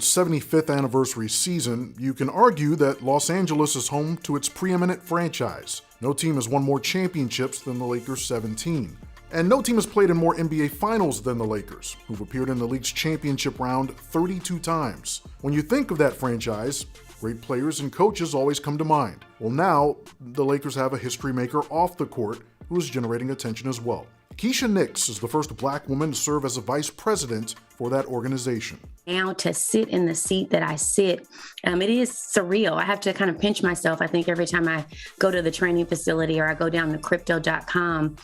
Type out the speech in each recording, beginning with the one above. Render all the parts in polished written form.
75th anniversary season, you can argue that Los Angeles is home to its preeminent franchise. No team has won more championships than the Lakers 17. And no team has played in more NBA Finals than the Lakers, who've appeared in the league's championship round 32 times. When you think of that franchise, great players and coaches always come to mind. Well, now, the Lakers have a history maker off the court who is generating attention as well. Kiesha Nix is the first black woman to serve as a vice president for that organization. Now to sit in the seat that I sit, it is surreal. I have to kind of pinch myself, I think, every time I go to the training facility or I go down to crypto.com.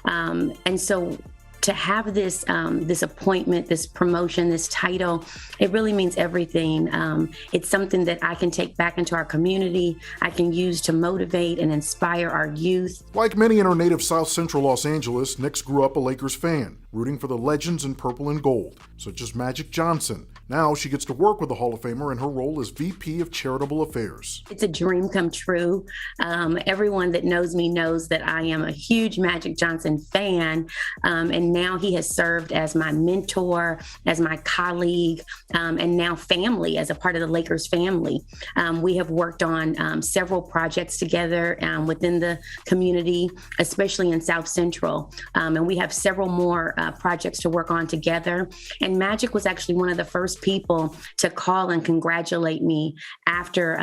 And so to have this this appointment, this promotion, this title, it really means everything. It's something that I can take back into our community. I can use to motivate and inspire our youth. Like many in her native South Central Los Angeles, Nix grew up a Lakers fan, rooting for the legends in purple and gold, such as Magic Johnson. Now she gets to work with the Hall of Famer in her role as VP of Charitable Affairs. It's a dream come true. Everyone that knows me knows that I am a huge Magic Johnson fan. And now he has served as my mentor, as my colleague, and now family, as a part of the Lakers family. We have worked on several projects together within the community, especially in South Central. And we have several more projects to work on together. And Magic was actually one of the first people to call and congratulate me after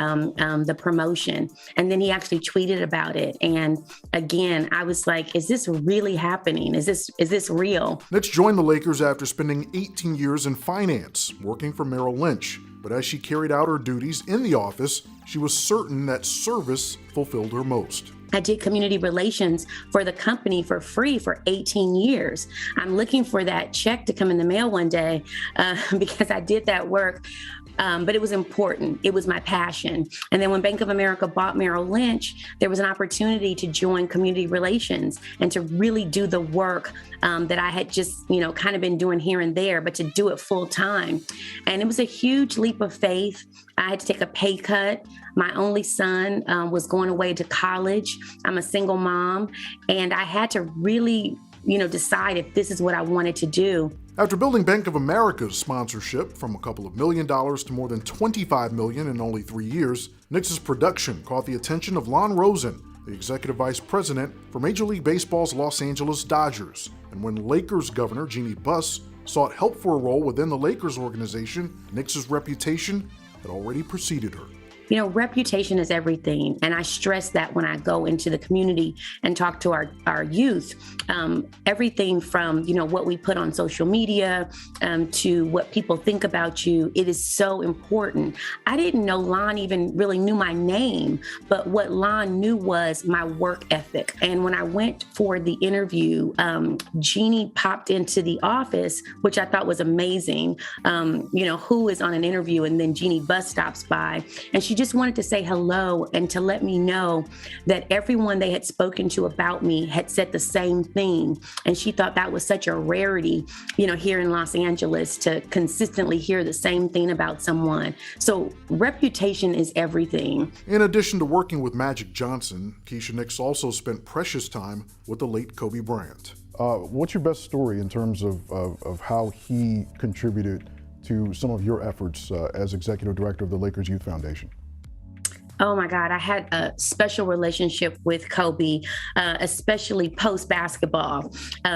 the promotion. And then he actually tweeted about it. And again, I was like, is this really happening? Is this real? Nix joined the Lakers after spending 18 years in finance, working for Merrill Lynch. But as she carried out her duties in the office, she was certain that service fulfilled her most. I did community relations for the company for free for 18 years. I'm looking for that check to come in the mail one day because I did that work. But it was important. It was my passion. And then when Bank of America bought Merrill Lynch, there was an opportunity to join community relations and to really do the work that I had just, kind of been doing here and there, but to do it full time. And it was a huge leap of faith. I had to take a pay cut. My only son was going away to college. I'm a single mom, and I had to really, decide if this is what I wanted to do. After building Bank of America's sponsorship from a couple of $1 million to more than $25 million in only 3 years, Nix's production caught the attention of Lon Rosen, the executive vice president for Major League Baseball's Los Angeles Dodgers. And when Lakers governor Jeannie Buss sought help for a role within the Lakers organization, Nix's reputation had already preceded her. Reputation is everything. And I stress that when I go into the community and talk to our youth, everything from, what we put on social media to what people think about you, it is so important. I didn't know Lon even really knew my name, but what Lon knew was my work ethic. And when I went for the interview, Jeannie popped into the office, which I thought was amazing. Who is on an interview? And then Jeannie Buss stops by, and she just wanted to say hello and to let me know that everyone they had spoken to about me had said the same thing. And she thought that was such a rarity, here in Los Angeles, to consistently hear the same thing about someone. So reputation is everything. In addition to working with Magic Johnson, Kiesha Nix also spent precious time with the late Kobe Bryant. What's your best story in terms of how he contributed to some of your efforts as executive director of the Lakers Youth Foundation? Oh my God, I had a special relationship with Kobe, especially post-basketball.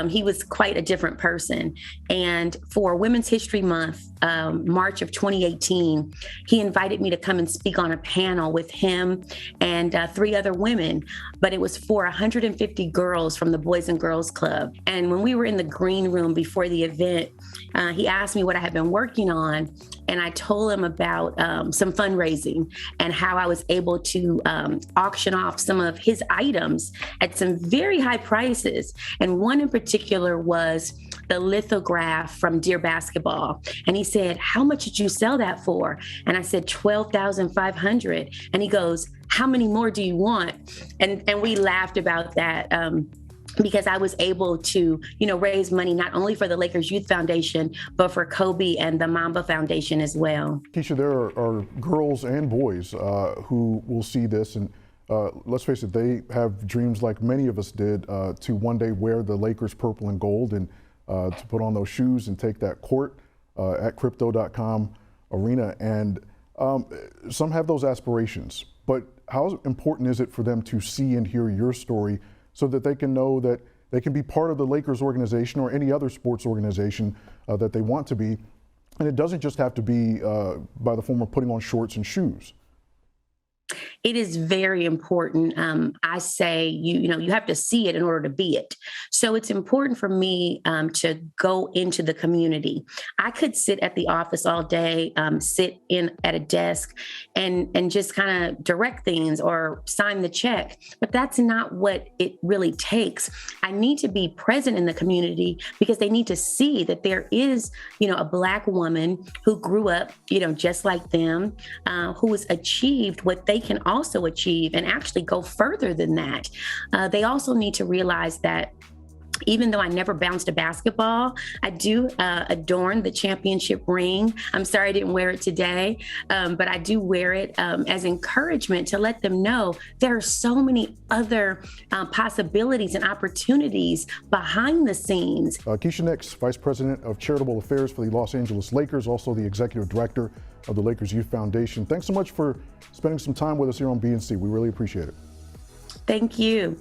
He was quite a different person. And for Women's History Month, March of 2018, he invited me to come and speak on a panel with him and 3 other women, but it was for 150 girls from the Boys and Girls Club. And when we were in the green room before the event, he asked me what I had been working on, and I told him about some fundraising and how I was able to auction off some of his items at some very high prices. And one in particular was the lithograph from Dear Basketball. And he said, "How much did you sell that for?" And I said, $12,500. And he goes, "How many more do you want?" And we laughed about that. Because I was able to, raise money not only for the Lakers Youth Foundation, but for Kobe and the Mamba Foundation as well. Kiesha, there are girls and boys who will see this, and let's face it, they have dreams like many of us did to one day wear the Lakers purple and gold and to put on those shoes and take that court at crypto.com. arena, and some have those aspirations. But how important is it for them to see and hear your story so that they can know that they can be part of the Lakers organization or any other sports organization that they want to be? And it doesn't just have to be by the form of putting on shorts and shoes. It is very important. I say you have to see it in order to be it. So it's important for me to go into the community. I could sit at the office all day, sit in at a desk, and just kind of direct things or sign the check. But that's not what it really takes. I need to be present in the community because they need to see that there is, a Black woman who grew up, just like them, who has achieved what they can also achieve and actually go further than that. They also need to realize that even though I never bounced a basketball, I do adorn the championship ring. I'm sorry I didn't wear it today, but I do wear it as encouragement to let them know there are so many other possibilities and opportunities behind the scenes. Kiesha Nix, Vice President of Charitable Affairs for the Los Angeles Lakers, also the Executive Director of the Lakers Youth Foundation. Thanks so much for spending some time with us here on BNC. We really appreciate it. Thank you.